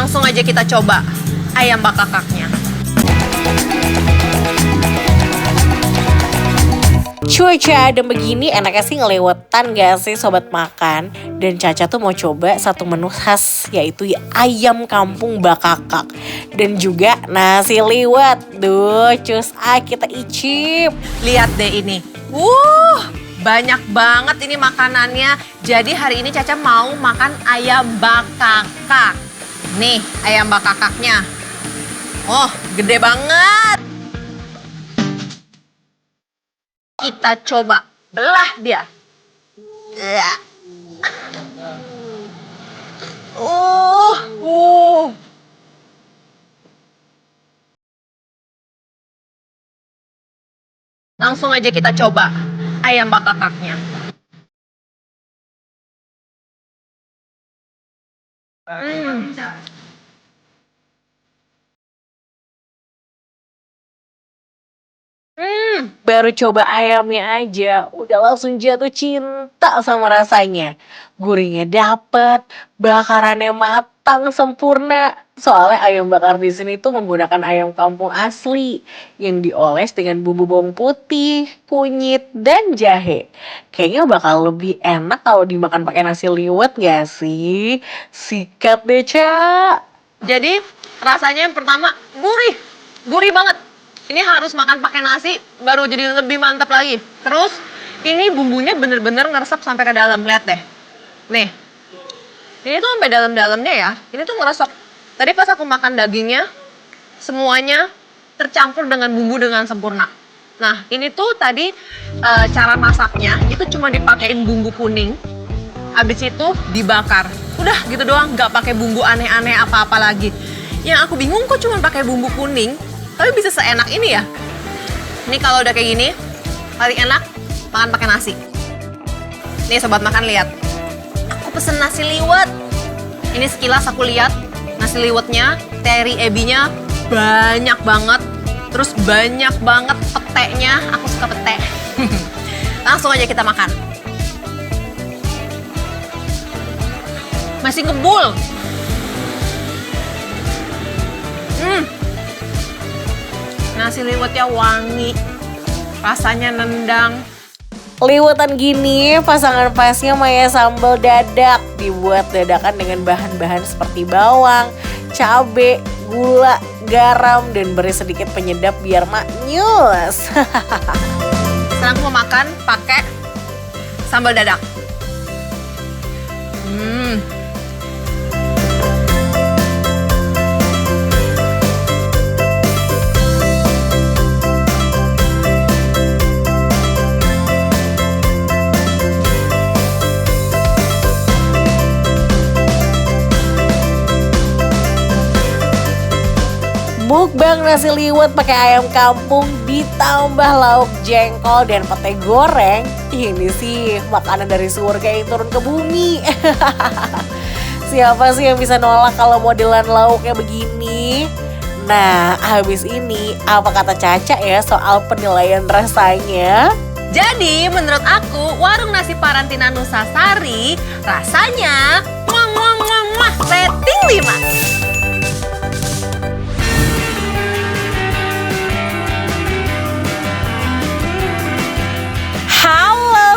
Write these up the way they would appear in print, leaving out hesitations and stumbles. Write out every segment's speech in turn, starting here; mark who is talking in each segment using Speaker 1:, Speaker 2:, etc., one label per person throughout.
Speaker 1: Langsung aja kita coba ayam bakakaknya.
Speaker 2: Cuaca adem begini enaknya sih ngelewetan gak sih sobat makan. Dan Caca tuh mau coba satu menu khas yaitu ayam kampung bakakak. Dan juga nasi liwet. Duh cus kita icip.
Speaker 1: Lihat deh ini. Banyak banget ini makanannya. Jadi hari ini Caca mau makan ayam bakakak. Nih ayam bakakaknya. Oh gede banget. Kita coba belah dia. Langsung aja kita coba ayam bakakaknya.
Speaker 2: Baru coba ayamnya aja udah langsung jatuh cinta sama rasanya. Gurihnya dapet, bakarannya matang sempurna. Soalnya ayam bakar di sini tuh menggunakan ayam kampung asli yang dioles dengan bumbu bawang putih, kunyit, dan jahe. Kayaknya bakal lebih enak kalau dimakan pakai nasi liwet gak sih? Sikat deh, Ca.
Speaker 1: Jadi rasanya yang pertama gurih banget. Ini harus makan pakai nasi baru jadi lebih mantap lagi. Terus ini bumbunya bener-bener ngeresep sampai ke dalam, lihat deh. Nih, ini tuh sampai dalam-dalamnya ya. Ini tuh ngeresep. Tadi pas aku makan dagingnya, semuanya tercampur dengan bumbu dengan sempurna. Nah, ini tuh tadi cara masaknya itu cuma dipakein bumbu kuning. Habis itu dibakar. Udah gitu doang, nggak pakai bumbu aneh-aneh apa-apa lagi. Yang aku bingung kok cuma pakai bumbu kuning, tapi bisa seenak ini ya. Ini kalau udah kayak gini, paling enak makan pakai nasi. Nih sobat makan lihat. Aku pesen nasi liwet. Ini sekilas aku lihat nasi liwetnya, teri ebinya banyak banget. Terus banyak banget petenya. Aku suka pete. Langsung aja kita makan. Masih ngebul. Nasi liwetnya wangi, rasanya nendang.
Speaker 2: Liwetan gini pasangan pasnya Maya sambal dadak. Dibuat dadakan dengan bahan-bahan seperti bawang, cabe, gula, garam, dan beri sedikit penyedap biar maknyus.
Speaker 1: Sekarang aku mau makan pakai sambal dadak.
Speaker 2: Mukbang nasi liwet pakai ayam kampung ditambah lauk jengkol dan pete goreng. Ini sih makanan dari surga yang turun ke bumi. Siapa sih yang bisa nolak kalau modelan lauknya begini? Nah, habis ini apa kata Caca ya soal penilaian rasanya?
Speaker 1: Jadi menurut aku warung nasi Parantina Nusasari rasanya rating 5.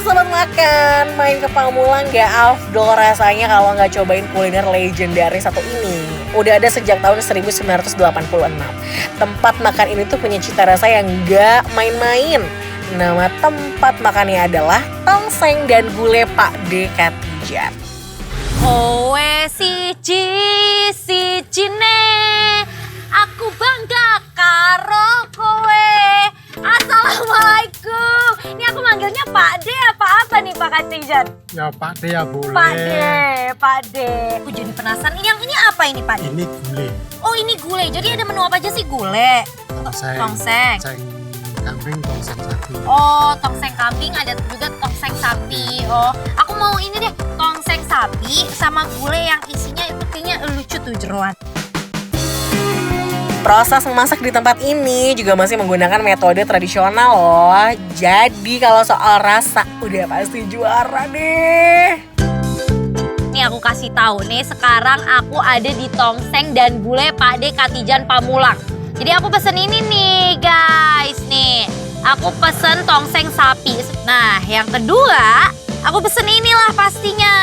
Speaker 2: Sobat makan, main ke Pamulang gak afdol rasanya kalau nggak cobain kuliner legendaris satu ini. Udah ada sejak tahun 1986. Tempat makan ini tuh punya cita rasa yang gak main-main. Nama tempat makannya adalah Tongseng dan Gulai Pak D Katijat.
Speaker 3: Kowe siji ne, aku bangga karo kowe. Assalamualaikum. Ini aku manggilnya Pak D apa nih Pak Katijat?
Speaker 4: Ya Pak D ya boleh.
Speaker 3: Pak D. Aku jadi penasaran. Yang ini apa ini Pak D?
Speaker 4: Ini gulai.
Speaker 3: Oh ini gulai. Jadi ada menu apa aja sih gulai?
Speaker 4: Tongseng.
Speaker 3: Tongseng.
Speaker 4: Kambing, tongseng sapi.
Speaker 3: Oh tongseng kambing, ada juga tongseng sapi. Oh aku mau ini deh, tongseng sapi sama gulai yang isinya itu kayaknya lucu tuh jeroan.
Speaker 2: Proses memasak di tempat ini juga masih menggunakan metode tradisional loh. Jadi kalau soal rasa udah pasti juara deh.
Speaker 3: Nih aku kasih tahu nih, sekarang aku ada di tongseng dan gulai Pak De Katijan Pamulang. Jadi aku pesen ini nih guys, nih. Aku pesen tongseng sapi. Nah, yang kedua, aku pesen inilah pastinya,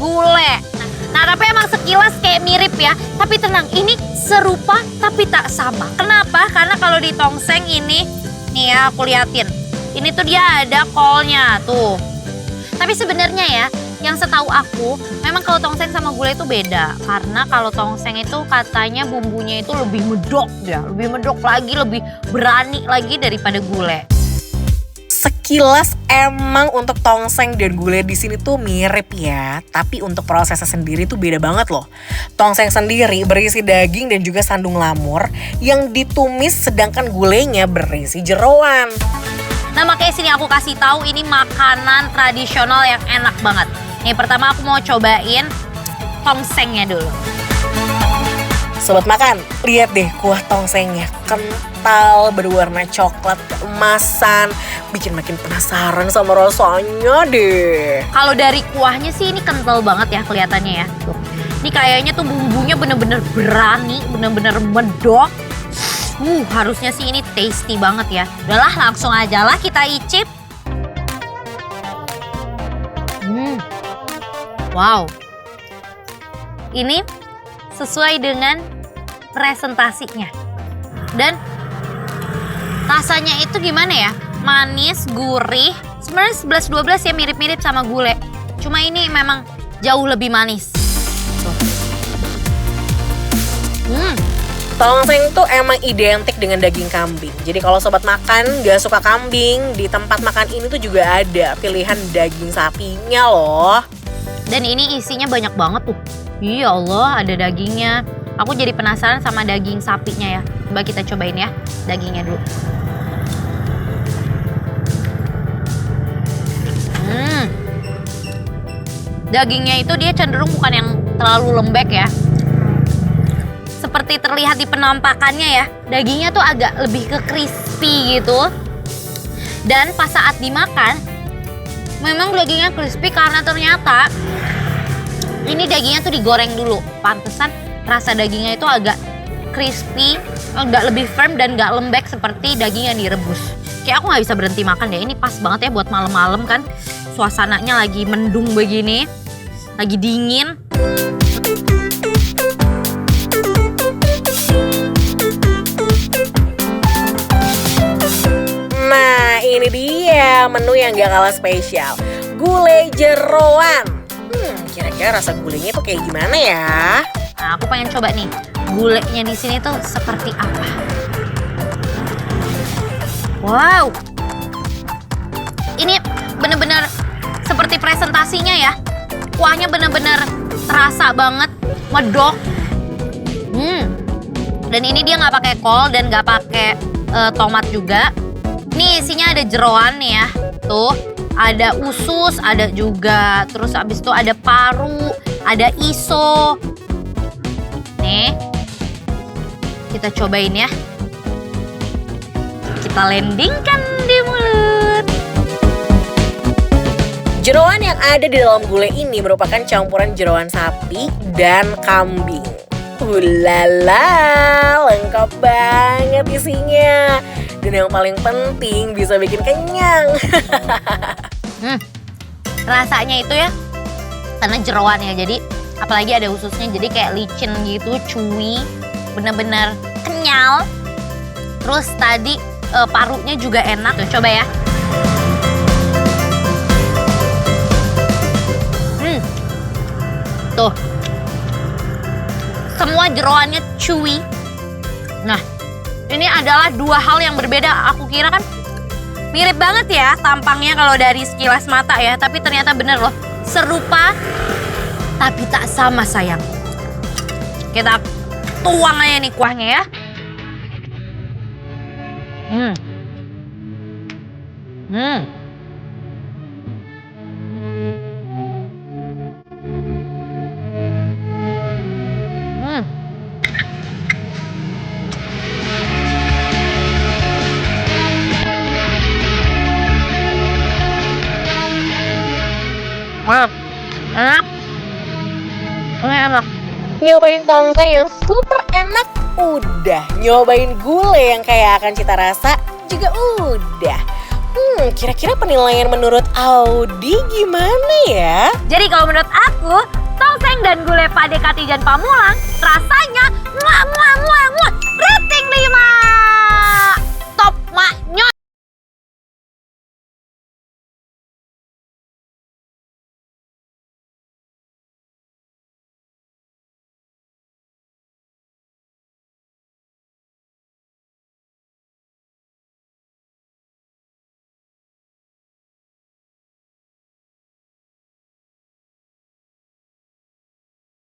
Speaker 3: gulai. Nah, tapi emang sekilas kayak mirip ya. Tapi tenang, ini serupa tapi tak sama. Kenapa? Karena kalau di tongseng ini, nih ya aku liatin. Ini tuh dia ada kolnya tuh. Tapi sebenarnya ya, yang setahu aku, memang kalau tongseng sama gulai itu beda. Karena kalau tongseng itu katanya bumbunya itu lebih medok ya. Lebih medok lagi, lebih berani lagi daripada gulai.
Speaker 2: Sekilas emang untuk tongseng dan gulai di sini tuh mirip ya, tapi untuk prosesnya sendiri tuh beda banget loh. Tongseng sendiri berisi daging dan juga sandung lamur yang ditumis, sedangkan gulainya berisi jeroan.
Speaker 3: Nah, makanya sini aku kasih tahu ini makanan tradisional yang enak banget. Nih, pertama aku mau cobain tongsengnya dulu.
Speaker 2: Sobat makan, lihat deh kuah tongsengnya, kental, berwarna coklat keemasan, bikin makin penasaran sama rasanya deh.
Speaker 3: Kalau dari kuahnya sih ini kental banget ya kelihatannya ya. Tuh. Ini kayaknya tuh bumbunya bener-bener berani, bener-bener medok. Harusnya sih ini tasty banget ya. Udahlah, langsung aja lah kita icip. Wow. Ini sesuai dengan presentasinya. Dan rasanya itu gimana ya? Manis, gurih. Sebenarnya 11-12 ya, mirip-mirip sama gulai. Cuma ini memang jauh lebih manis.
Speaker 2: Tongseng tuh emang identik dengan daging kambing. Jadi kalau sobat makan gak suka kambing, di tempat makan ini tuh juga ada pilihan daging sapinya loh.
Speaker 3: Dan ini isinya banyak banget tuh. Ya Allah, ada dagingnya. Aku jadi penasaran sama daging sapinya ya. Coba kita cobain ya, dagingnya dulu. Dagingnya itu dia cenderung bukan yang terlalu lembek ya. Seperti terlihat di penampakannya ya, dagingnya tuh agak lebih ke crispy gitu. Dan pas saat dimakan, memang dagingnya crispy karena ternyata ini dagingnya tuh digoreng dulu. Pantesan rasa dagingnya itu agak crispy, agak lebih firm dan gak lembek seperti daging yang direbus. Kayak aku gak bisa berhenti makan deh, ini pas banget ya buat malam-malam kan. Suasananya lagi mendung begini, lagi dingin.
Speaker 2: Nah, ini dia menu yang gak kalah spesial, gulai jeroan. Kira-kira rasa gulainya tuh kayak gimana ya?
Speaker 3: Nah, aku pengen coba nih, gulainya di sini tuh seperti apa. Wow, ini bener-bener seperti presentasinya ya. Kuahnya bener-bener terasa banget, medok. Dan ini dia nggak pakai kol dan nggak pakai tomat juga. Nih isinya ada jeroan nih ya, tuh. Ada usus, ada juga. Terus abis itu ada paru, ada iso. Nih, kita cobain ya. Kita landingkan di mulut.
Speaker 2: Jeroan yang ada di dalam gulai ini merupakan campuran jeroan sapi dan kambing. Ulala, lengkap banget isinya. Dan yang paling penting bisa bikin kenyang.
Speaker 3: Rasanya itu ya, karena jeroannya jadi apalagi ada ususnya jadi kayak licin gitu, chewy, bener-bener kenyal. Terus tadi parunya juga enak tuh, coba ya. Tuh, semua jeroannya chewy. Nah, ini adalah dua hal yang berbeda. Aku kira kan mirip banget ya tampangnya kalau dari sekilas mata ya. Tapi ternyata bener loh. Serupa tapi tak sama sayang. Kita tuang aja nih kuahnya ya. Enak.
Speaker 2: nyobain tongseng yang super enak, udah. Nyobain gulai yang kayak akan cita rasa, juga udah. Kira-kira penilaian menurut Audi gimana ya?
Speaker 3: Jadi kalau menurut aku, tongseng dan gulai Pak De Katijan Pamulang rasanya muah, rating 5. Top maknyot.